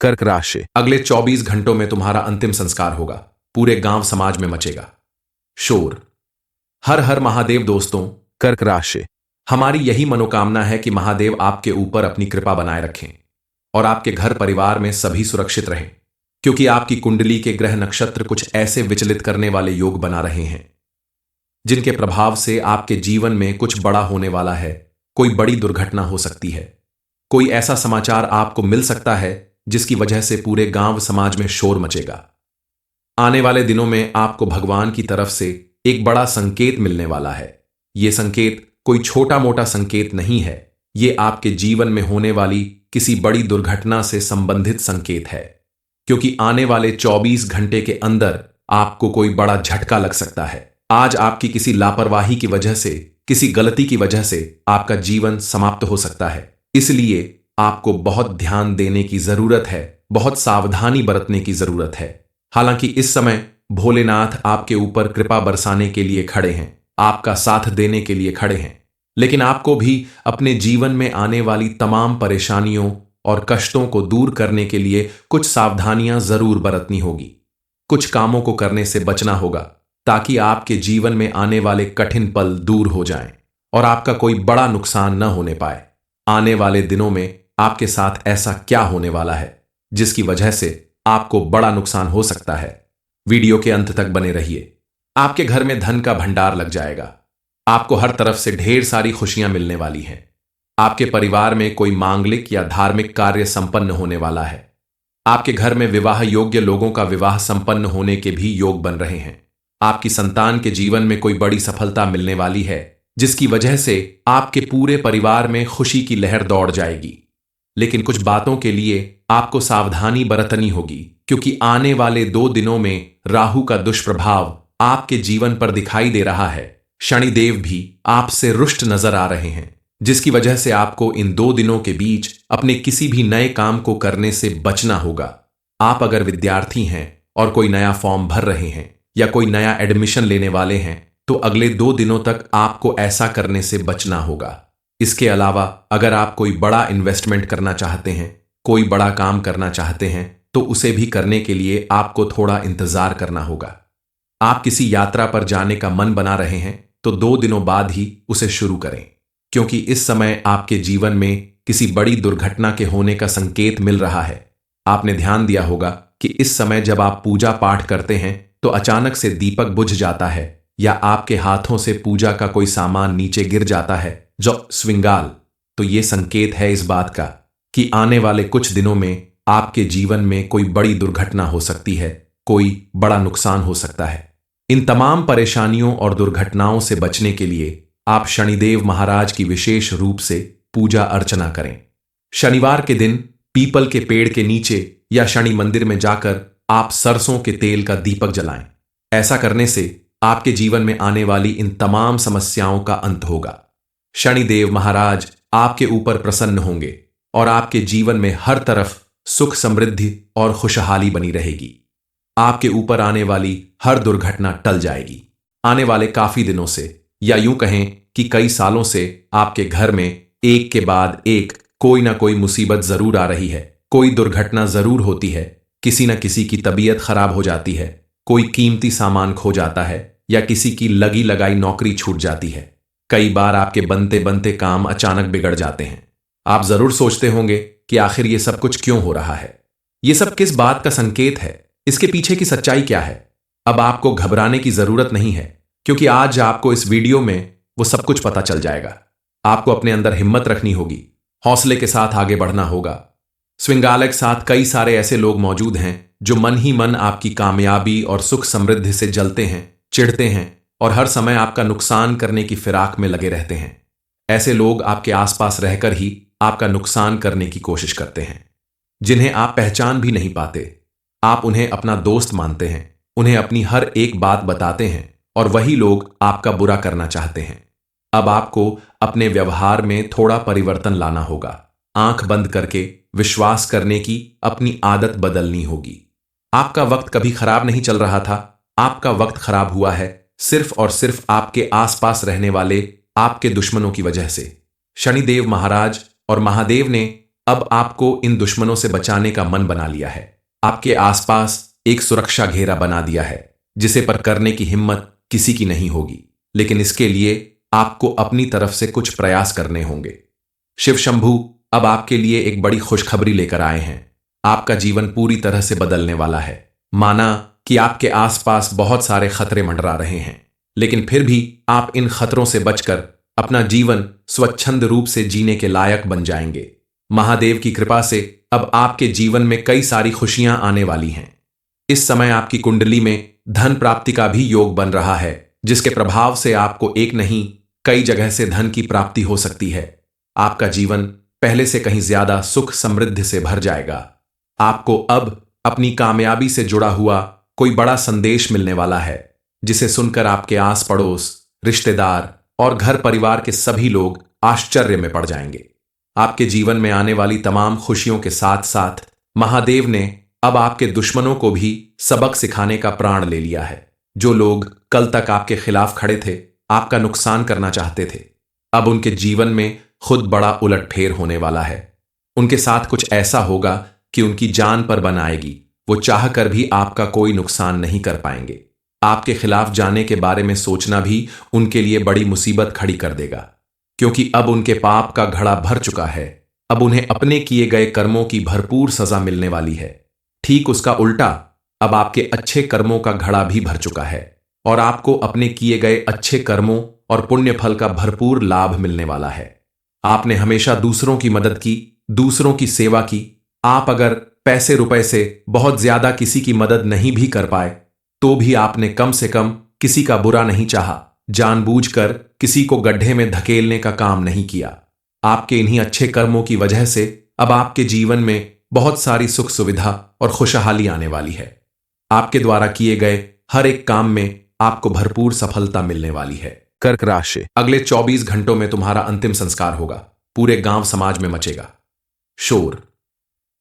कर्क राशि। अगले 24 घंटों में तुम्हारा अंतिम संस्कार होगा। पूरे गांव समाज में मचेगा शोर। हर हर महादेव। दोस्तों, कर्क राशि। हमारी यही मनोकामना है कि महादेव आपके ऊपर अपनी कृपा बनाए रखें और आपके घर परिवार में सभी सुरक्षित रहें, क्योंकि आपकी कुंडली के ग्रह नक्षत्र कुछ ऐसे विचलित करने वाले योग बना रहे हैं जिनके प्रभाव से आपके जीवन में कुछ बड़ा होने वाला है। कोई बड़ी दुर्घटना हो सकती है। कोई ऐसा समाचार आपको मिल सकता है जिसकी वजह से पूरे गांव समाज में शोर मचेगा। आने वाले दिनों में आपको भगवान की तरफ से एक बड़ा संकेत मिलने वाला है। यह संकेत कोई छोटा मोटा संकेत नहीं है। यह आपके जीवन में होने वाली किसी बड़ी दुर्घटना से संबंधित संकेत है, क्योंकि आने वाले 24 घंटे के अंदर आपको कोई बड़ा झटका लग सकता है। आज आपकी किसी लापरवाही की वजह से, किसी गलती की वजह से आपका जीवन समाप्त हो सकता है। इसलिए आपको बहुत ध्यान देने की जरूरत है, बहुत सावधानी बरतने की जरूरत है। हालांकि इस समय भोलेनाथ आपके ऊपर कृपा बरसाने के लिए खड़े हैं, आपका साथ देने के लिए खड़े हैं, लेकिन आपको भी अपने जीवन में आने वाली तमाम परेशानियों और कष्टों को दूर करने के लिए कुछ सावधानियां जरूर बरतनी होगी। कुछ कामों को करने से बचना होगा ताकि आपके जीवन में आने वाले कठिन पल दूर हो जाएं और आपका कोई बड़ा नुकसान न होने पाए। आने वाले दिनों में आपके साथ ऐसा क्या होने वाला है जिसकी वजह से आपको बड़ा नुकसान हो सकता है? वीडियो के अंत तक बने रहिए। आपके घर में धन का भंडार लग जाएगा। आपको हर तरफ से ढेर सारी खुशियां मिलने वाली हैं। आपके परिवार में कोई मांगलिक या धार्मिक कार्य संपन्न होने वाला है। आपके घर में विवाह योग्य लोगों का विवाह संपन्न होने के भी योग बन रहे हैं। आपकी संतान के जीवन में कोई बड़ी सफलता मिलने वाली है जिसकी वजह से आपके पूरे परिवार में खुशी की लहर दौड़ जाएगी। लेकिन कुछ बातों के लिए आपको सावधानी बरतनी होगी, क्योंकि आने वाले 2 दिनों में राहु का दुष्प्रभाव आपके जीवन पर दिखाई दे रहा है। शनिदेव भी आपसे रुष्ट नजर आ रहे हैं, जिसकी वजह से आपको इन 2 दिनों के बीच अपने किसी भी नए काम को करने से बचना होगा। आप अगर विद्यार्थी हैं और कोई नया फॉर्म भर रहे हैं या कोई नया एडमिशन लेने वाले हैं तो अगले 2 दिनों तक आपको ऐसा करने से बचना होगा। इसके अलावा अगर आप कोई बड़ा इन्वेस्टमेंट करना चाहते हैं, कोई बड़ा काम करना चाहते हैं, तो उसे भी करने के लिए आपको थोड़ा इंतजार करना होगा। आप किसी यात्रा पर जाने का मन बना रहे हैं तो 2 दिनों बाद ही उसे शुरू करें, क्योंकि इस समय आपके जीवन में किसी बड़ी दुर्घटना के होने का संकेत मिल रहा है। आपने ध्यान दिया होगा कि इस समय जब आप पूजा पाठ करते हैं तो अचानक से दीपक बुझ जाता है या आपके हाथों से पूजा का कोई सामान नीचे गिर जाता है, जो श्रृंगाल। तो ये संकेत है इस बात का कि आने वाले कुछ दिनों में आपके जीवन में कोई बड़ी दुर्घटना हो सकती है, कोई बड़ा नुकसान हो सकता है। इन तमाम परेशानियों और दुर्घटनाओं से बचने के लिए आप शनिदेव महाराज की विशेष रूप से पूजा अर्चना करें। शनिवार के दिन पीपल के पेड़ के नीचे या शनि मंदिर में जाकर आप सरसों के तेल का दीपक जलाएं। ऐसा करने से आपके जीवन में आने वाली इन तमाम समस्याओं का अंत होगा। शनिदेव महाराज आपके ऊपर प्रसन्न होंगे और आपके जीवन में हर तरफ सुख समृद्धि और खुशहाली बनी रहेगी। आपके ऊपर आने वाली हर दुर्घटना टल जाएगी। आने वाले काफी दिनों से, या यूं कहें कि कई सालों से, आपके घर में एक के बाद एक कोई ना कोई मुसीबत जरूर आ रही है। कोई दुर्घटना जरूर होती है। किसी न किसी की तबीयत खराब हो जाती है, कोई कीमती सामान खो जाता है या किसी की लगी लगाई नौकरी छूट जाती है। कई बार आपके बनते बनते काम अचानक बिगड़ जाते हैं। आप जरूर सोचते होंगे कि आखिर ये सब कुछ क्यों हो रहा है, ये सब किस बात का संकेत है, इसके पीछे की सच्चाई क्या है। अब आपको घबराने की जरूरत नहीं है, क्योंकि आज आपको इस वीडियो में वो सब कुछ पता चल जाएगा। आपको अपने अंदर हिम्मत रखनी होगी, हौसले के साथ आगे बढ़ना होगा। श्रृंगाल के साथ कई सारे ऐसे लोग मौजूद हैं जो मन ही मन आपकी कामयाबी और सुख समृद्धि से जलते हैं, चिढ़ते हैं और हर समय आपका नुकसान करने की फिराक में लगे रहते हैं। ऐसे लोग आपके आसपास रहकर ही आपका नुकसान करने की कोशिश करते हैं, जिन्हें आप पहचान भी नहीं पाते। आप उन्हें अपना दोस्त मानते हैं, उन्हें अपनी हर एक बात बताते हैं और वही लोग आपका बुरा करना चाहते हैं। अब आपको अपने व्यवहार में थोड़ा परिवर्तन लाना होगा। आंख बंद करके विश्वास करने की अपनी आदत बदलनी होगी। आपका वक्त कभी खराब नहीं चल रहा था, आपका वक्त खराब हुआ है सिर्फ और सिर्फ आपके आसपास रहने वाले आपके दुश्मनों की वजह से। शनिदेव महाराज और महादेव ने अब आपको इन दुश्मनों से बचाने का मन बना लिया है। आपके आसपास एक सुरक्षा घेरा बना दिया है जिसे पर करने की हिम्मत किसी की नहीं होगी। लेकिन इसके लिए आपको अपनी तरफ से कुछ प्रयास करने होंगे। शिव शंभू अब आपके लिए एक बड़ी खुशखबरी लेकर आए हैं। आपका जीवन पूरी तरह से बदलने वाला है। माना कि आपके आसपास बहुत सारे खतरे मंडरा रहे हैं, लेकिन फिर भी आप इन खतरों से बचकर अपना जीवन स्वच्छंद रूप से जीने के लायक बन जाएंगे। महादेव की कृपा से अब आपके जीवन में कई सारी खुशियां आने वाली हैं। इस समय आपकी कुंडली में धन प्राप्ति का भी योग बन रहा है, जिसके प्रभाव से आपको एक नहीं कई जगह से धन की प्राप्ति हो सकती है। आपका जीवन पहले से कहीं ज्यादा सुख समृद्धि से भर जाएगा। आपको अब अपनी कामयाबी से जुड़ा हुआ कोई बड़ा संदेश मिलने वाला है, जिसे सुनकर आपके आस पड़ोस, रिश्तेदार और घर परिवार के सभी लोग आश्चर्य में पड़ जाएंगे। आपके जीवन में आने वाली तमाम खुशियों के साथ साथ महादेव ने अब आपके दुश्मनों को भी सबक सिखाने का प्राण ले लिया है। जो लोग कल तक आपके खिलाफ खड़े थे, आपका नुकसान करना चाहते थे, अब उनके जीवन में खुद बड़ा उलटफेर होने वाला है। उनके साथ कुछ ऐसा होगा कि उनकी जान पर बन आएगी। वो चाहकर भी आपका कोई नुकसान नहीं कर पाएंगे। आपके खिलाफ जाने के बारे में सोचना भी उनके लिए बड़ी मुसीबत खड़ी कर देगा, क्योंकि अब उनके पाप का घड़ा भर चुका है। अब उन्हें अपने किए गए कर्मों की भरपूर सजा मिलने वाली है। ठीक उसका उल्टा, अब आपके अच्छे कर्मों का घड़ा भी भर चुका है और आपको अपने किए गए अच्छे कर्मों और पुण्य फल का भरपूर लाभ मिलने वाला है। आपने हमेशा दूसरों की मदद की, दूसरों की सेवा की। आप अगर पैसे रुपए से बहुत ज्यादा किसी की मदद नहीं भी कर पाए, तो भी आपने कम से कम किसी का बुरा नहीं चाहा, जानबूझकर किसी को गड्ढे में धकेलने का काम नहीं किया। आपके इन्हीं अच्छे कर्मों की वजह से अब आपके जीवन में बहुत सारी सुख सुविधा और खुशहाली आने वाली है। आपके द्वारा किए गए हर एक काम में आपको भरपूर सफलता मिलने वाली है। कर्क राशि, अगले 24 घंटों में तुम्हारा अंतिम संस्कार होगा। पूरे गांव समाज में मचेगा शोर।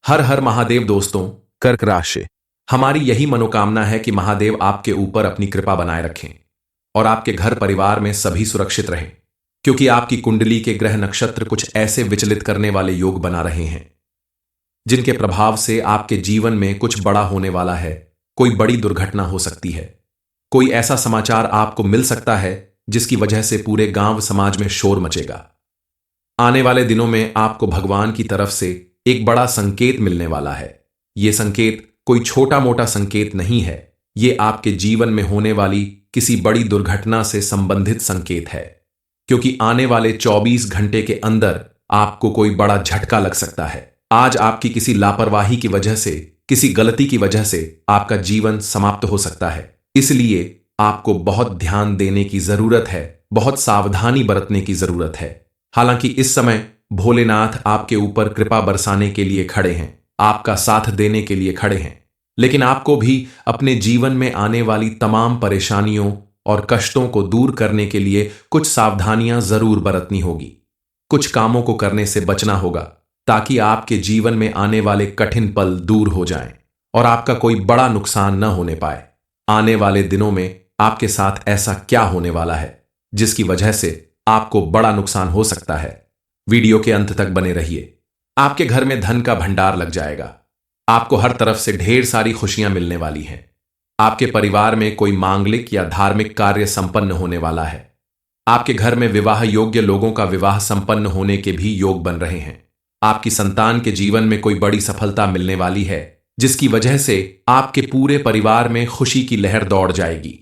हर हर महादेव। दोस्तों, कर्क राशि, हमारी यही मनोकामना है कि महादेव आपके ऊपर अपनी कृपा बनाए रखें और आपके घर परिवार में सभी सुरक्षित रहें, क्योंकि आपकी कुंडली के ग्रह नक्षत्र कुछ ऐसे विचलित करने वाले योग बना रहे हैं जिनके प्रभाव से आपके जीवन में कुछ बड़ा होने वाला है। कोई बड़ी दुर्घटना हो सकती है। कोई ऐसा समाचार आपको मिल सकता है जिसकी वजह से पूरे गांव समाज में शोर मचेगा। आने वाले दिनों में आपको भगवान की तरफ से एक बड़ा संकेत मिलने वाला है। यह संकेत कोई छोटा मोटा संकेत नहीं है। ये आपके जीवन में होने वाली किसी बड़ी दुर्घटना से संबंधित संकेत है, क्योंकि आने वाले 24 घंटे के अंदर आपको कोई बड़ा झटका लग सकता है। आज आपकी किसी लापरवाही की वजह से, किसी गलती की वजह से आपका जीवन समाप्त हो सकता है। इसलिए आपको बहुत ध्यान देने की जरूरत है, बहुत सावधानी बरतने की जरूरत है। हालांकि इस समय भोलेनाथ आपके ऊपर कृपा बरसाने के लिए खड़े हैं, आपका साथ देने के लिए खड़े हैं, लेकिन आपको भी अपने जीवन में आने वाली तमाम परेशानियों और कष्टों को दूर करने के लिए कुछ सावधानियां जरूर बरतनी होगी। कुछ कामों को करने से बचना होगा ताकि आपके जीवन में आने वाले कठिन पल दूर हो जाएं और आपका कोई बड़ा नुकसान न होने पाए। आने वाले दिनों में आपके साथ ऐसा क्या होने वाला है जिसकी वजह से आपको बड़ा नुकसान हो सकता है? वीडियो के अंत तक बने रहिए। आपके घर में धन का भंडार लग जाएगा। आपको हर तरफ से ढेर सारी खुशियां मिलने वाली हैं। आपके परिवार में कोई मांगलिक या धार्मिक कार्य संपन्न होने वाला है। आपके घर में विवाह योग्य लोगों का विवाह संपन्न होने के भी योग बन रहे हैं। आपकी संतान के जीवन में कोई बड़ी सफलता मिलने वाली है, जिसकी वजह से आपके पूरे परिवार में खुशी की लहर दौड़ जाएगी।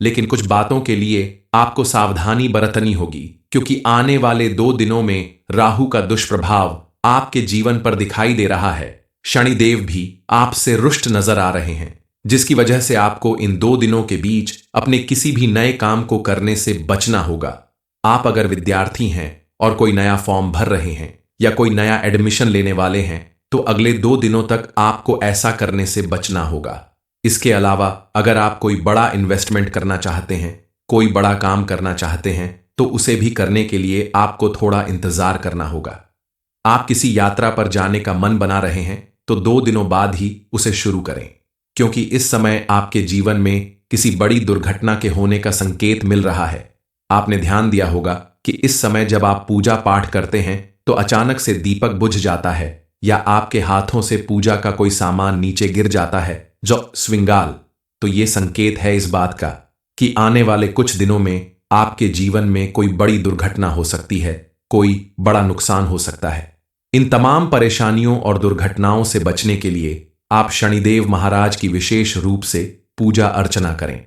लेकिन कुछ बातों के लिए आपको सावधानी बरतनी होगी, क्योंकि आने वाले 2 दिनों में राहु का दुष्प्रभाव आपके जीवन पर दिखाई दे रहा है। शनिदेव भी आपसे रुष्ट नजर आ रहे हैं, जिसकी वजह से आपको इन 2 दिनों के बीच अपने किसी भी नए काम को करने से बचना होगा। आप अगर विद्यार्थी हैं और कोई नया फॉर्म भर रहे हैं या कोई नया एडमिशन लेने वाले हैं, तो अगले 2 दिनों तक आपको ऐसा करने से बचना होगा। इसके अलावा अगर आप कोई बड़ा इन्वेस्टमेंट करना चाहते हैं, कोई बड़ा काम करना चाहते हैं, तो उसे भी करने के लिए आपको थोड़ा इंतजार करना होगा। आप किसी यात्रा पर जाने का मन बना रहे हैं तो 2 दिनों बाद ही उसे शुरू करें, क्योंकि इस समय आपके जीवन में किसी बड़ी दुर्घटना के होने का संकेत मिल रहा है। आपने ध्यान दिया होगा कि इस समय जब आप पूजा पाठ करते हैं तो अचानक से दीपक बुझ जाता है या आपके हाथों से पूजा का कोई सामान नीचे गिर जाता है जो स्विंगाल, तो ये संकेत है इस बात का कि आने वाले कुछ दिनों में आपके जीवन में कोई बड़ी दुर्घटना हो सकती है, कोई बड़ा नुकसान हो सकता है। इन तमाम परेशानियों और दुर्घटनाओं से बचने के लिए आप शनिदेव महाराज की विशेष रूप से पूजा अर्चना करें।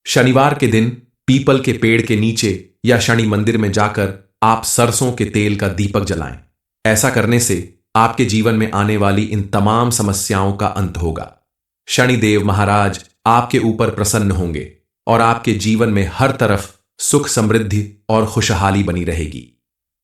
शनिवार के दिन पीपल के पेड़ के नीचे या शनि मंदिर में जाकर आप सरसों के तेल का दीपक जलाएं। ऐसा करने से आपके जीवन में आने वाली इन तमाम समस्याओं का अंत होगा। शनिदेव महाराज आपके ऊपर प्रसन्न होंगे और आपके जीवन में हर तरफ सुख समृद्धि और खुशहाली बनी रहेगी।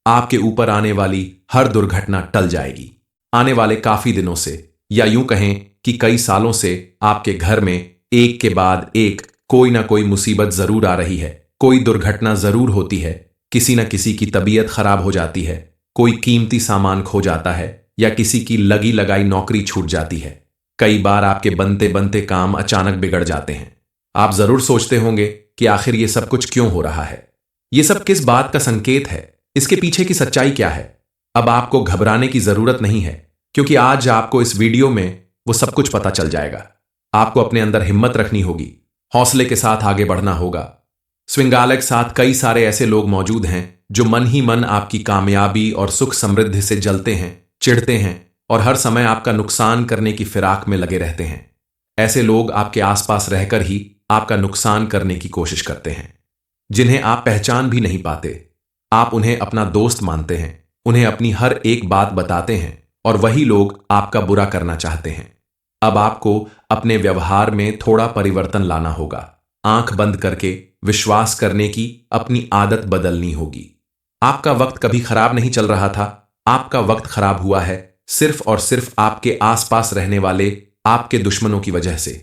आपके ऊपर आने वाली हर दुर्घटना टल जाएगी। आने वाले काफी दिनों से या यूं कहें कि कई सालों से आपके घर में एक के बाद एक कोई ना कोई मुसीबत जरूर आ रही है, कोई दुर्घटना जरूर होती है, किसी न किसी की तबीयत खराब हो जाती है, कोई कीमती सामान खो जाता है या किसी की लगी लगाई नौकरी छूट जाती है। कई बार आपके बनते बनते काम अचानक बिगड़ जाते हैं। आप जरूर सोचते होंगे कि आखिर ये सब कुछ क्यों हो रहा है, ये सब किस बात का संकेत है, इसके पीछे की सच्चाई क्या है। अब आपको घबराने की जरूरत नहीं है, क्योंकि आज आपको इस वीडियो में वो सब कुछ पता चल जाएगा। आपको अपने अंदर हिम्मत रखनी होगी, हौसले के साथ आगे बढ़ना होगा। स्विंगाल के साथ कई सारे ऐसे लोग मौजूद हैं जो मन ही मन आपकी कामयाबी और सुख समृद्धि से जलते हैं, चिढ़ते हैं और हर समय आपका नुकसान करने की फिराक में लगे रहते हैं। ऐसे लोग आपके आसपास रहकर ही आपका नुकसान करने की कोशिश करते हैं, जिन्हें आप पहचान भी नहीं पाते। आप उन्हें अपना दोस्त मानते हैं, उन्हें अपनी हर एक बात बताते हैं और वही लोग आपका बुरा करना चाहते हैं। अब आपको अपने व्यवहार में थोड़ा परिवर्तन लाना होगा। आंख बंद करके विश्वास करने की अपनी आदत बदलनी होगी। आपका वक्त कभी खराब नहीं चल रहा था, आपका वक्त खराब हुआ है सिर्फ और सिर्फ आपके आसपास रहने वाले आपके दुश्मनों की वजह से।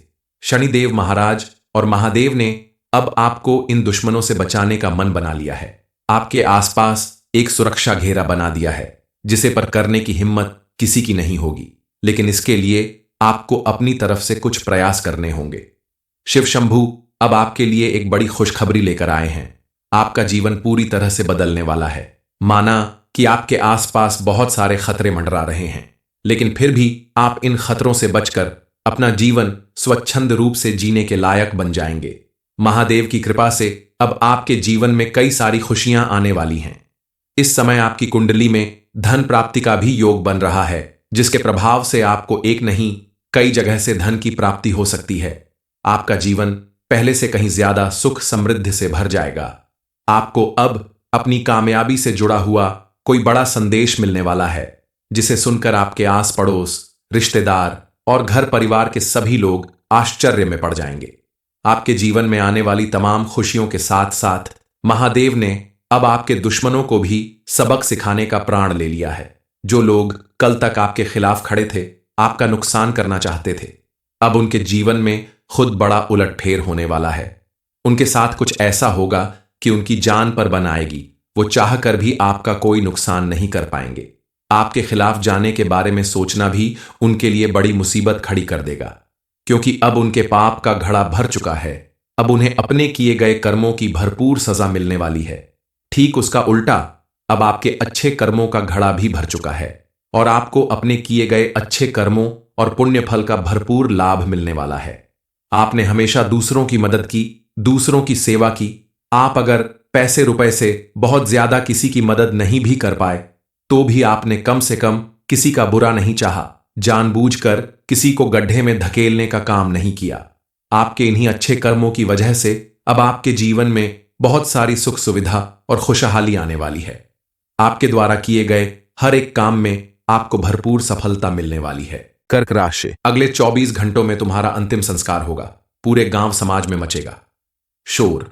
शनिदेव महाराज और महादेव ने अब आपको इन दुश्मनों से बचाने का मन बना लिया है। आपके आसपास एक सुरक्षा घेरा बना दिया है, जिसे पर करने की हिम्मत किसी की नहीं होगी, लेकिन इसके लिए आपको अपनी तरफ से कुछ प्रयास करने होंगे। शिव शंभू अब आपके लिए एक बड़ी खुशखबरी लेकर आए हैं। आपका जीवन पूरी तरह से बदलने वाला है। माना कि आपके आसपास बहुत सारे खतरे मंडरा रहे हैं, लेकिन फिर भी आप इन खतरों से बचकर अपना जीवन स्वच्छंद रूप से जीने के लायक बन जाएंगे। महादेव की कृपा से अब आपके जीवन में कई सारी खुशियां आने वाली हैं। इस समय आपकी कुंडली में धन प्राप्ति का भी योग बन रहा है, जिसके प्रभाव से आपको एक नहीं कई जगह से धन की प्राप्ति हो सकती है। आपका जीवन पहले से कहीं ज्यादा सुख समृद्धि से भर जाएगा। आपको अब अपनी कामयाबी से जुड़ा हुआ कोई बड़ा संदेश मिलने वाला है, जिसे सुनकर आपके आस पड़ोस, रिश्तेदार और घर परिवार के सभी लोग आश्चर्य में पड़ जाएंगे। आपके जीवन में आने वाली तमाम खुशियों के साथ साथ महादेव ने अब आपके दुश्मनों को भी सबक सिखाने का प्राण ले लिया है। जो लोग कल तक आपके खिलाफ खड़े थे, आपका नुकसान करना चाहते थे, अब उनके जीवन में खुद बड़ा उलटफेर होने वाला है। उनके साथ कुछ ऐसा होगा कि उनकी जान पर बन आएगी। वो चाह कर भी आपका कोई नुकसान नहीं कर पाएंगे। आपके खिलाफ जाने के बारे में सोचना भी उनके लिए बड़ी मुसीबत खड़ी कर देगा, क्योंकि अब उनके पाप का घड़ा भर चुका है। अब उन्हें अपने किए गए कर्मों की भरपूर सजा मिलने वाली है। ठीक उसका उल्टा, अब आपके अच्छे कर्मों का घड़ा भी भर चुका है और आपको अपने किए गए अच्छे कर्मों और पुण्य फल का भरपूर लाभ मिलने वाला है। आपने हमेशा दूसरों की मदद की, दूसरों की सेवा की। आप अगर पैसे रुपए से बहुत ज्यादा किसी की मदद नहीं भी कर पाए, तो भी आपने कम से कम किसी का बुरा नहीं चाहा, जानबूझकर किसी को गड्ढे में धकेलने का काम नहीं किया। आपके इन्हीं अच्छे कर्मों की वजह से अब आपके जीवन में बहुत सारी सुख सुविधा और खुशहाली आने वाली है। आपके द्वारा किए गए हर एक काम में आपको भरपूर सफलता मिलने वाली है। कर्क राशि, अगले 24 घंटों में तुम्हारा अंतिम संस्कार होगा। पूरे गांव समाज में मचेगा शोर।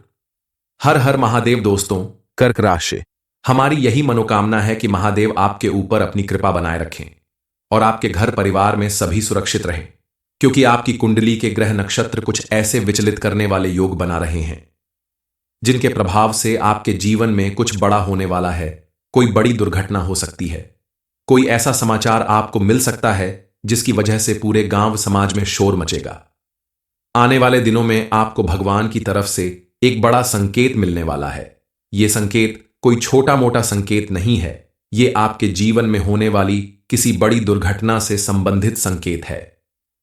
हर हर महादेव दोस्तों, कर्क राशि, हमारी यही मनोकामना है कि महादेव आपके ऊपर अपनी कृपा बनाए रखें और आपके घर परिवार में सभी सुरक्षित रहें, क्योंकि आपकी कुंडली के ग्रह नक्षत्र कुछ ऐसे विचलित करने वाले योग बना रहे हैं, जिनके प्रभाव से आपके जीवन में कुछ बड़ा होने वाला है। कोई बड़ी दुर्घटना हो सकती है, कोई ऐसा समाचार आपको मिल सकता है जिसकी वजह से पूरे गांव समाज में शोर मचेगा। आने वाले दिनों में आपको भगवान की तरफ से एक बड़ा संकेत मिलने वाला है। यह संकेत कोई छोटा मोटा संकेत नहीं है, ये आपके जीवन में होने वाली किसी बड़ी दुर्घटना से संबंधित संकेत है,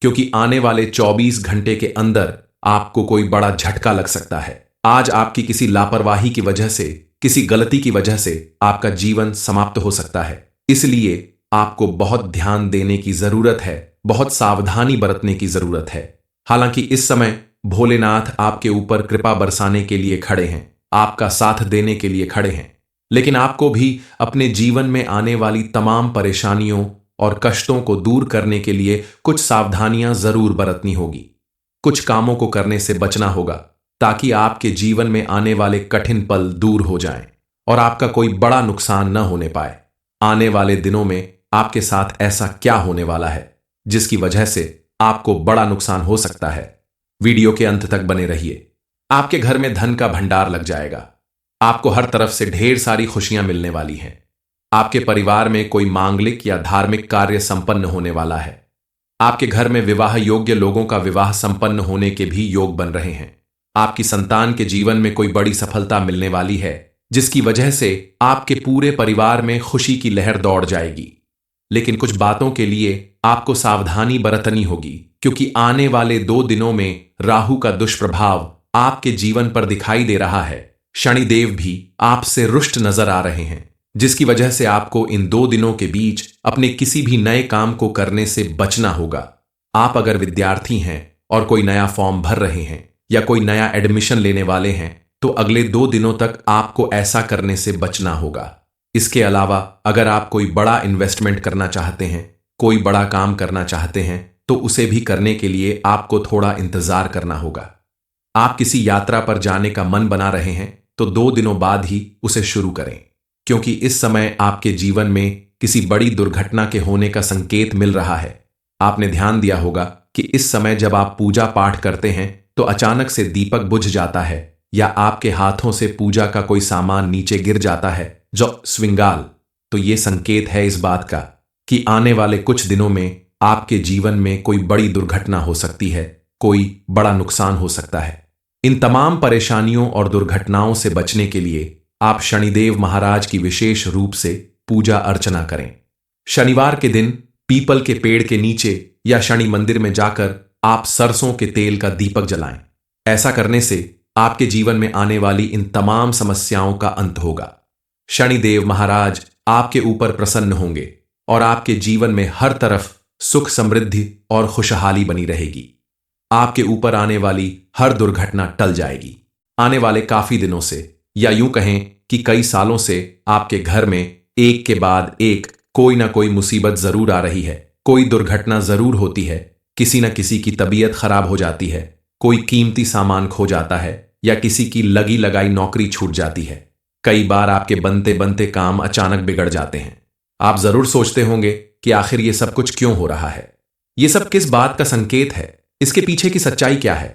क्योंकि आने वाले 24 घंटे के अंदर आपको कोई बड़ा झटका लग सकता है। आज आपकी किसी लापरवाही की वजह से, किसी गलती की वजह से आपका जीवन समाप्त हो सकता है। इसलिए आपको बहुत ध्यान देने की जरूरत है, बहुत सावधानी बरतने की जरूरत है। हालांकि इस समय भोलेनाथ आपके ऊपर कृपा बरसाने के लिए खड़े हैं, आपका साथ देने के लिए खड़े हैं, लेकिन आपको भी अपने जीवन में आने वाली तमाम परेशानियों और कष्टों को दूर करने के लिए कुछ सावधानियां जरूर बरतनी होगी। कुछ कामों को करने से बचना होगा ताकि आपके जीवन में आने वाले कठिन पल दूर हो जाएं और आपका कोई बड़ा नुकसान न होने पाए। आने वाले दिनों में आपके साथ ऐसा क्या होने वाला है जिसकी वजह से आपको बड़ा नुकसान हो सकता है? वीडियो के अंत तक बने रहिए। आपके घर में धन का भंडार लग जाएगा। आपको हर तरफ से ढेर सारी खुशियां मिलने वाली हैं। आपके परिवार में कोई मांगलिक या धार्मिक कार्य संपन्न होने वाला है। आपके घर में विवाह योग्य लोगों का विवाह संपन्न होने के भी योग बन रहे हैं। आपकी संतान के जीवन में कोई बड़ी सफलता मिलने वाली है जिसकी वजह से आपके पूरे परिवार में खुशी की लहर दौड़ जाएगी। लेकिन कुछ बातों के लिए आपको सावधानी बरतनी होगी, क्योंकि आने वाले 2 दिनों में राहु का दुष्प्रभाव आपके जीवन पर दिखाई दे रहा है। शनिदेव भी आपसे रुष्ट नजर आ रहे हैं, जिसकी वजह से आपको इन 2 दिनों के बीच अपने किसी भी नए काम को करने से बचना होगा। आप अगर विद्यार्थी हैं और कोई नया फॉर्म भर रहे हैं या कोई नया एडमिशन लेने वाले हैं तो अगले 2 दिनों तक आपको ऐसा करने से बचना होगा। इसके अलावा अगर आप कोई बड़ा इन्वेस्टमेंट करना चाहते हैं, कोई बड़ा काम करना चाहते हैं, तो उसे भी करने के लिए आपको थोड़ा इंतजार करना होगा। आप किसी यात्रा पर जाने का मन बना रहे हैं तो 2 दिनों बाद ही उसे शुरू करें, क्योंकि इस समय आपके जीवन में किसी बड़ी दुर्घटना के होने का संकेत मिल रहा है। आपने ध्यान दिया होगा कि इस समय जब आप पूजा पाठ करते हैं तो अचानक से दीपक बुझ जाता है या आपके हाथों से पूजा का कोई सामान नीचे गिर जाता है, जो स्विंगाल। तो ये संकेत है इस बात का कि आने वाले कुछ दिनों में आपके जीवन में कोई बड़ी दुर्घटना हो सकती है, कोई बड़ा नुकसान हो सकता है। इन तमाम परेशानियों और दुर्घटनाओं से बचने के लिए आप शनिदेव महाराज की विशेष रूप से पूजा अर्चना करें। शनिवार के दिन पीपल के पेड़ के नीचे या शनि मंदिर में जाकर आप सरसों के तेल का दीपक जलाएं। ऐसा करने से आपके जीवन में आने वाली इन तमाम समस्याओं का अंत होगा। शनिदेव महाराज आपके ऊपर प्रसन्न होंगे और आपके जीवन में हर तरफ सुख, समृद्धि और खुशहाली बनी रहेगी। आपके ऊपर आने वाली हर दुर्घटना टल जाएगी। आने वाले काफी दिनों से, या यूं कहें कि कई सालों से, आपके घर में एक के बाद एक कोई ना कोई मुसीबत जरूर आ रही है, कोई दुर्घटना जरूर होती है। किसी न किसी की तबीयत खराब हो जाती है, कोई कीमती सामान खो जाता है या किसी की लगी लगाई नौकरी छूट जाती है। कई बार आपके बनते बनते काम अचानक बिगड़ जाते हैं। आप जरूर सोचते होंगे कि आखिर ये सब कुछ क्यों हो रहा है, ये सब किस बात का संकेत है, इसके पीछे की सच्चाई क्या है।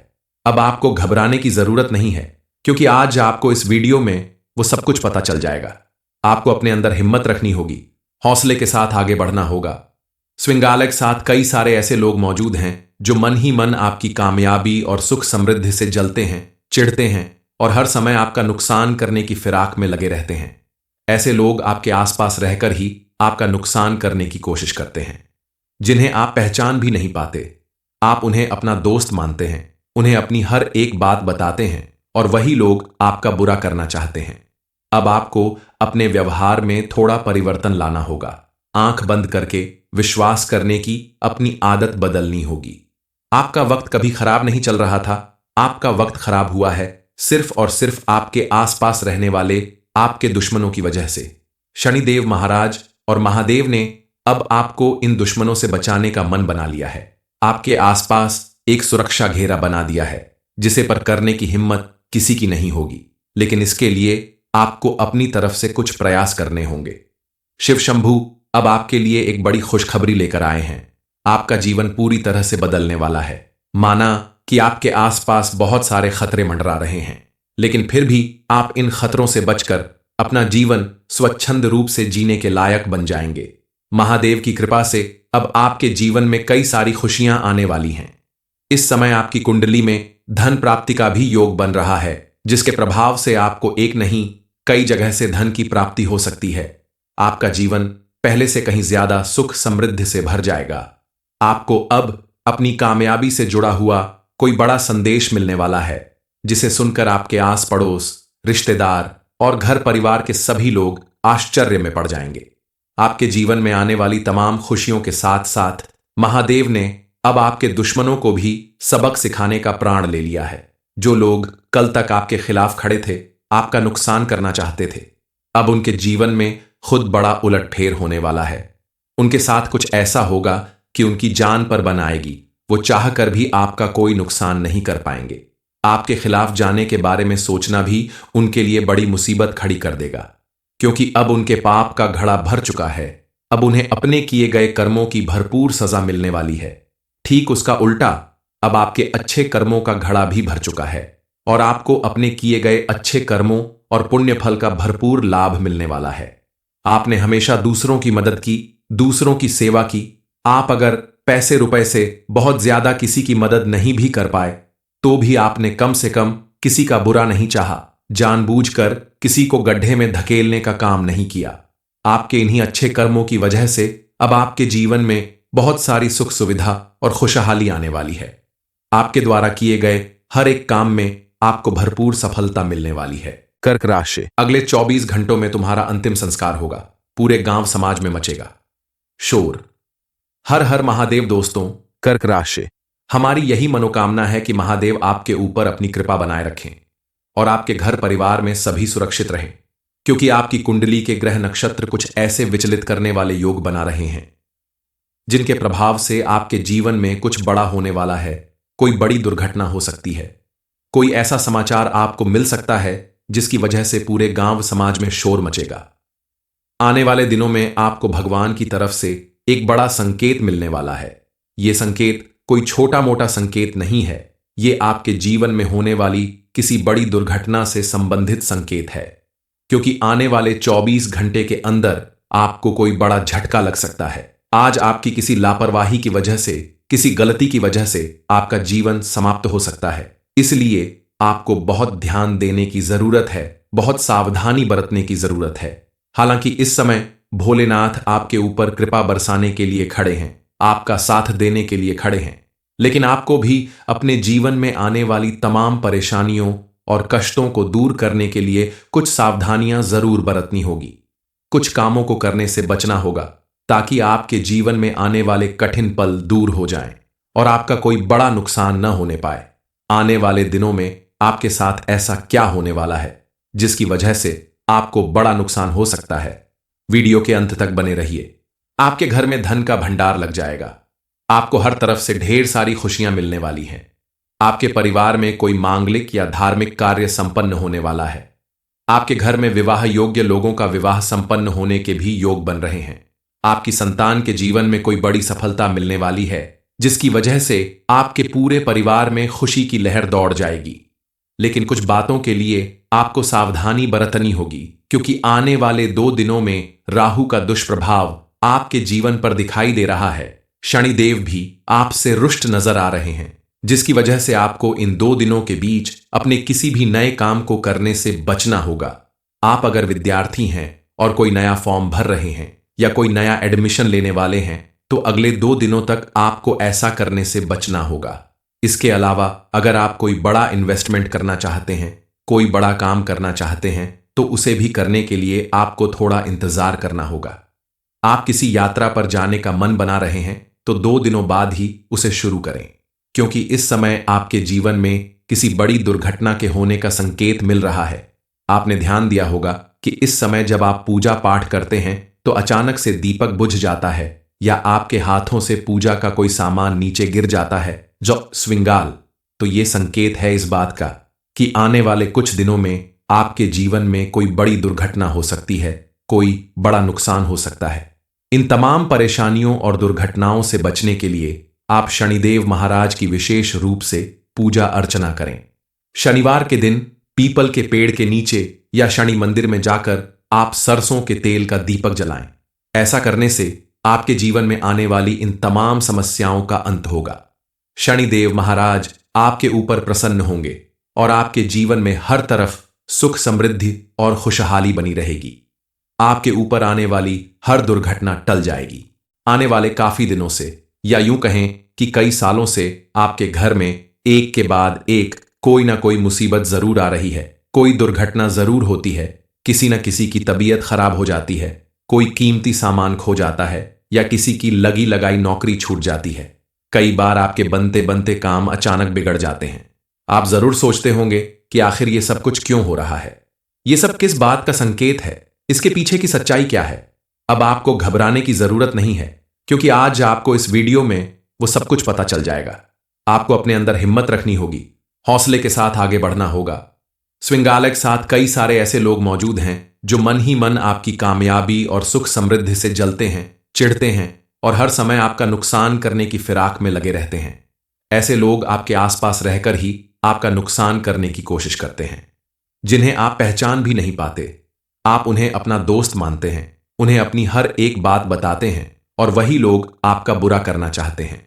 अब आपको घबराने की जरूरत नहीं है, क्योंकि आज आपको इस वीडियो में वो सब कुछ पता चल जाएगा। आपको अपने अंदर हिम्मत रखनी होगी, हौसले के साथ आगे बढ़ना होगा। स्विंगालय के साथ कई सारे ऐसे लोग मौजूद हैं जो मन ही मन आपकी कामयाबी और सुख समृद्धि से जलते हैं, चिढ़ते हैं और हर समय आपका नुकसान करने की फिराक में लगे रहते हैं। ऐसे लोग आपके आसपास रहकर ही आपका नुकसान करने की कोशिश करते हैं, जिन्हें आप पहचान भी नहीं पाते। आप उन्हें अपना दोस्त मानते हैं, उन्हें अपनी हर एक बात बताते हैं और वही लोग आपका बुरा करना चाहते हैं। अब आपको अपने व्यवहार में थोड़ा परिवर्तन लाना होगा। आंख बंद करके विश्वास करने की अपनी आदत बदलनी होगी। आपका वक्त कभी खराब नहीं चल रहा था, आपका वक्त खराब हुआ है सिर्फ और सिर्फ आपके आसपास रहने वाले आपके दुश्मनों की वजह से। शनिदेव महाराज और महादेव ने अब आपको इन दुश्मनों से बचाने का मन बना लिया है। आपके आसपास एक सुरक्षा घेरा बना दिया है जिसे पर करने की हिम्मत किसी की नहीं होगी, लेकिन इसके लिए आपको अपनी तरफ से कुछ प्रयास करने होंगे। शिव शंभू अब आपके लिए एक बड़ी खुशखबरी लेकर आए हैं। आपका जीवन पूरी तरह से बदलने वाला है। माना कि आपके आसपास बहुत सारे खतरे मंडरा रहे हैं, लेकिन फिर भी आप इन खतरों से बचकर अपना जीवन स्वच्छंद रूप से जीने के लायक बन जाएंगे। महादेव की कृपा से अब आपके जीवन में कई सारी खुशियां आने वाली हैं। इस समय आपकी कुंडली में धन प्राप्ति का भी योग बन रहा है, जिसके प्रभाव से आपको एक नहीं कई जगह से धन की प्राप्ति हो सकती है। आपका जीवन पहले से कहीं ज्यादा सुख समृद्धि से भर जाएगा। आपको अब अपनी कामयाबी से जुड़ा हुआ कोई बड़ा संदेश मिलने वाला है, जिसे सुनकर आपके आस पड़ोस, रिश्तेदार और घर परिवार के सभी लोग आश्चर्य में पड़ जाएंगे। आपके जीवन में आने वाली तमाम खुशियों के साथ साथ महादेव ने अब आपके दुश्मनों को भी सबक सिखाने का प्राण ले लिया है। जो लोग कल तक आपके खिलाफ खड़े थे, आपका नुकसान करना चाहते थे, अब उनके जीवन में खुद बड़ा उलटफेर होने वाला है। उनके साथ कुछ ऐसा होगा कि उनकी जान पर बन आएगी। वो चाह कर भी आपका कोई नुकसान नहीं कर पाएंगे। आपके खिलाफ जाने के बारे में सोचना भी उनके लिए बड़ी मुसीबत खड़ी कर देगा, क्योंकि अब उनके पाप का घड़ा भर चुका है। अब उन्हें अपने किए गए कर्मों की भरपूर सजा मिलने वाली है। ठीक उसका उल्टा, अब आपके अच्छे कर्मों का घड़ा भी भर चुका है और आपको अपने किए गए अच्छे कर्मों और पुण्य फल का भरपूर लाभ मिलने वाला है। आपने हमेशा दूसरों की मदद की, दूसरों की सेवा की। आप अगर पैसे रुपए से बहुत ज्यादा किसी की मदद नहीं भी कर पाए, तो भी आपने कम से कम किसी का बुरा नहीं चाहा, जानबूझकर किसी को गड्ढे में धकेलने का काम नहीं किया। आपके इन्हीं अच्छे कर्मों की वजह से अब आपके जीवन में बहुत सारी सुख सुविधा और खुशहाली आने वाली है। आपके द्वारा किए गए हर एक काम में आपको भरपूर सफलता मिलने वाली है। कर्क राशि, अगले 24 घंटों में तुम्हारा अंतिम संस्कार होगा। पूरे गांव समाज में मचेगा शोर। हर हर महादेव। दोस्तों, कर्क राशि, हमारी यही मनोकामना है कि महादेव आपके ऊपर अपनी कृपा बनाए रखें और आपके घर परिवार में सभी सुरक्षित रहें, क्योंकि आपकी कुंडली के ग्रह नक्षत्र कुछ ऐसे विचलित करने वाले योग बना रहे हैं, जिनके प्रभाव से आपके जीवन में कुछ बड़ा होने वाला है। कोई बड़ी दुर्घटना हो सकती है। कोई ऐसा समाचार आपको मिल सकता है जिसकी वजह से पूरे गांव समाज में शोर मचेगा। आने वाले दिनों में आपको भगवान की तरफ से एक बड़ा संकेत मिलने वाला है। यह संकेत कोई छोटा मोटा संकेत नहीं है। ये आपके जीवन में होने वाली किसी बड़ी दुर्घटना से संबंधित संकेत है, क्योंकि आने वाले 24 घंटे के अंदर आपको कोई बड़ा झटका लग सकता है। आज आपकी किसी लापरवाही की वजह से, किसी गलती की वजह से आपका जीवन समाप्त हो सकता है। इसलिए आपको बहुत ध्यान देने की जरूरत है, बहुत सावधानी बरतने की जरूरत है। हालांकि इस समय भोलेनाथ आपके ऊपर कृपा बरसाने के लिए खड़े हैं, आपका साथ देने के लिए खड़े हैं, लेकिन आपको भी अपने जीवन में आने वाली तमाम परेशानियों और कष्टों को दूर करने के लिए कुछ सावधानियां जरूर बरतनी होगी। कुछ कामों को करने से बचना होगा, ताकि आपके जीवन में आने वाले कठिन पल दूर हो जाएं और आपका कोई बड़ा नुकसान न होने पाए। आने वाले दिनों में आपके साथ ऐसा क्या होने वाला है जिसकी वजह से आपको बड़ा नुकसान हो सकता है? वीडियो के अंत तक बने रहिए। आपके घर में धन का भंडार लग जाएगा। आपको हर तरफ से ढेर सारी खुशियां मिलने वाली हैं। आपके परिवार में कोई मांगलिक या धार्मिक कार्य संपन्न होने वाला है। आपके घर में विवाह योग्य लोगों का विवाह संपन्न होने के भी योग बन रहे हैं। आपकी संतान के जीवन में कोई बड़ी सफलता मिलने वाली है, जिसकी वजह से आपके पूरे परिवार में खुशी की लहर दौड़ जाएगी। लेकिन कुछ बातों के लिए आपको सावधानी बरतनी होगी, क्योंकि आने वाले 2 दिनों में राहु का दुष्प्रभाव आपके जीवन पर दिखाई दे रहा है। शनिदेव भी आपसे रुष्ट नजर आ रहे हैं, जिसकी वजह से आपको इन 2 दिनों के बीच अपने किसी भी नए काम को करने से बचना होगा। आप अगर विद्यार्थी हैं और कोई नया फॉर्म भर रहे हैं या कोई नया एडमिशन लेने वाले हैं, तो अगले 2 दिनों तक आपको ऐसा करने से बचना होगा। इसके अलावा अगर आप कोई बड़ा इन्वेस्टमेंट करना चाहते हैं, कोई बड़ा काम करना चाहते हैं, तो उसे भी करने के लिए आपको थोड़ा इंतजार करना होगा। आप किसी यात्रा पर जाने का मन बना रहे हैं, तो 2 दिनों बाद ही उसे शुरू करें, क्योंकि इस समय आपके जीवन में किसी बड़ी दुर्घटना के होने का संकेत मिल रहा है। आपने ध्यान दिया होगा कि इस समय जब आप पूजा पाठ करते हैं तो अचानक से दीपक बुझ जाता है या आपके हाथों से पूजा का कोई सामान नीचे गिर जाता है, जो स्विंगाल। तो ये संकेत है इस बात का कि आने वाले कुछ दिनों में आपके जीवन में कोई बड़ी दुर्घटना हो सकती है, कोई बड़ा नुकसान हो सकता है। इन तमाम परेशानियों और दुर्घटनाओं से बचने के लिए आप शनिदेव महाराज की विशेष रूप से पूजा अर्चना करें। शनिवार के दिन पीपल के पेड़ के नीचे या शनि मंदिर में जाकर आप सरसों के तेल का दीपक जलाएं। ऐसा करने से आपके जीवन में आने वाली इन तमाम समस्याओं का अंत होगा। शनिदेव महाराज आपके ऊपर प्रसन्न होंगे और आपके जीवन में हर तरफ सुख समृद्धि और खुशहाली बनी रहेगी। आपके ऊपर आने वाली हर दुर्घटना टल जाएगी। आने वाले काफी दिनों से, या यूं कहें कि कई सालों से, आपके घर में एक के बाद एक कोई ना कोई मुसीबत जरूर आ रही है। कोई दुर्घटना जरूर होती है, किसी न किसी की तबीयत खराब हो जाती है, कोई कीमती सामान खो जाता है, या किसी की लगी लगाई नौकरी छूट जाती है। कई बार आपके बनते बनते काम अचानक बिगड़ जाते हैं। आप जरूर सोचते होंगे कि आखिर ये सब कुछ क्यों हो रहा है, ये सब किस बात का संकेत है, इसके पीछे की सच्चाई क्या है। अब आपको घबराने की जरूरत नहीं है, क्योंकि आज आपको इस वीडियो में वो सब कुछ पता चल जाएगा। आपको अपने अंदर हिम्मत रखनी होगी, हौसले के साथ आगे बढ़ना होगा। स्विंगालय के साथ कई सारे ऐसे लोग मौजूद हैं जो मन ही मन आपकी कामयाबी और सुख समृद्धि से जलते हैं, चिढ़ते हैं और हर समय आपका नुकसान करने की फिराक में लगे रहते हैं। ऐसे लोग आपके आसपास रहकर ही आपका नुकसान करने की कोशिश करते हैं, जिन्हें आप पहचान भी नहीं पाते। आप उन्हें अपना दोस्त मानते हैं, उन्हें अपनी हर एक बात बताते हैं, और वही लोग आपका बुरा करना चाहते हैं।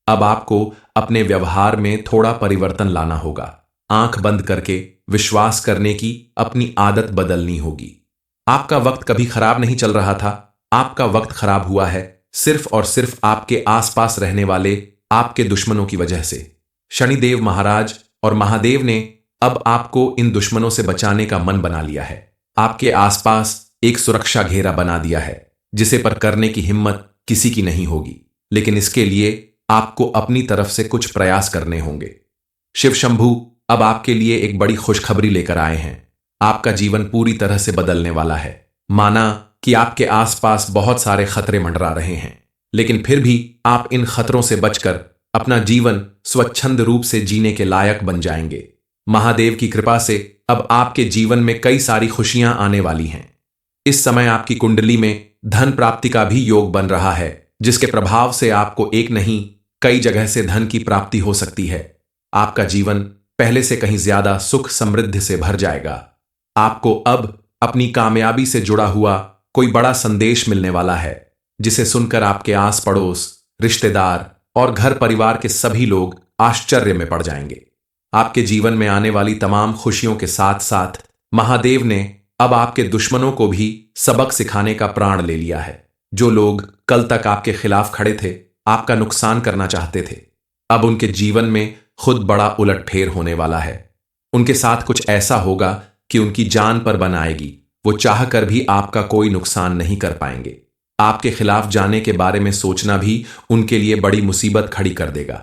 अब आपको अपने व्यवहार में थोड़ा परिवर्तन लाना होगा। आंख बंद करके विश्वास करने की अपनी आदत बदलनी होगी। आपका वक्त कभी खराब नहीं चल रहा था, आपका वक्त खराब हुआ है सिर्फ और सिर्फ आपके आसपास रहने वाले आपके दुश्मनों की वजह से। शनिदेव महाराज और महादेव ने अब आपको इन दुश्मनों से बचाने का मन बना लिया है। आपके आसपास एक सुरक्षा घेरा बना दिया है, जिसे पर करने की हिम्मत किसी की नहीं होगी। लेकिन इसके लिए आपको अपनी तरफ से कुछ प्रयास करने होंगे। शिव शंभू अब आपके लिए एक बड़ी खुशखबरी लेकर आए हैं। आपका जीवन पूरी तरह से बदलने वाला है। माना कि आपके आसपास बहुत सारे खतरे मंडरा रहे हैं, लेकिन फिर भी आप इन खतरों से बचकर अपना जीवन स्वच्छंद रूप से जीने के लायक बन जाएंगे। महादेव की कृपा से अब आपके जीवन में कई सारी खुशियां आने वाली हैं। इस समय आपकी कुंडली में धन प्राप्ति का भी योग बन रहा है, जिसके प्रभाव से आपको एक नहीं कई जगह से धन की प्राप्ति हो सकती है। आपका जीवन पहले से कहीं ज्यादा सुख समृद्धि से भर जाएगा। आपको अब अपनी कामयाबी से जुड़ा हुआ कोई बड़ा संदेश मिलने वाला है, जिसे सुनकर आपके आस पड़ोस, रिश्तेदार और घर परिवार के सभी लोग आश्चर्य में पड़ जाएंगे। आपके जीवन में आने वाली तमाम खुशियों के साथ साथ महादेव ने अब आपके दुश्मनों को भी सबक सिखाने का प्राण ले लिया है। जो लोग कल तक आपके खिलाफ खड़े थे, आपका नुकसान करना चाहते थे, अब उनके जीवन में खुद बड़ा उलटफेर होने वाला है। उनके साथ कुछ ऐसा होगा कि उनकी जान पर बन आएगी। वो चाहकर भी आपका कोई नुकसान नहीं कर पाएंगे। आपके खिलाफ जाने के बारे में सोचना भी उनके लिए बड़ी मुसीबत खड़ी कर देगा,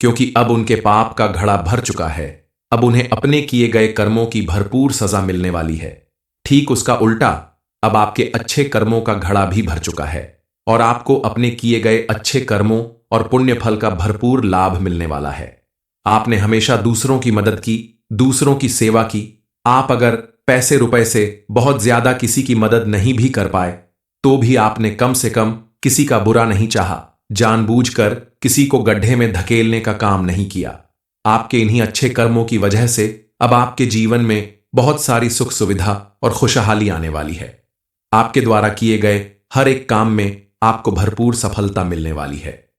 क्योंकि अब उनके पाप का घड़ा भर चुका है। अब उन्हें अपने किए गए कर्मों की भरपूर सजा मिलने वाली है। ठीक उसका उल्टा, अब आपके अच्छे कर्मों का घड़ा भी भर चुका है और आपको अपने किए गए अच्छे कर्मों और पुण्य फल का भरपूर लाभ मिलने वाला है। आपने हमेशा दूसरों की मदद की, दूसरों की सेवा की। आप अगर पैसे रुपए से बहुत ज्यादा किसी की मदद नहीं भी कर पाए, तो भी आपने कम से कम किसी का बुरा नहीं चाहा, जानबूझकर किसी को गड्ढे में धकेलने का काम नहीं किया। आपके इन्हीं अच्छे कर्मों की वजह से अब आपके जीवन में बहुत सारी सुख सुविधा और खुशहाली आने वाली है। आपके द्वारा किए गए हर एक काम में आपको भरपूर सफलता मिलने वाली है।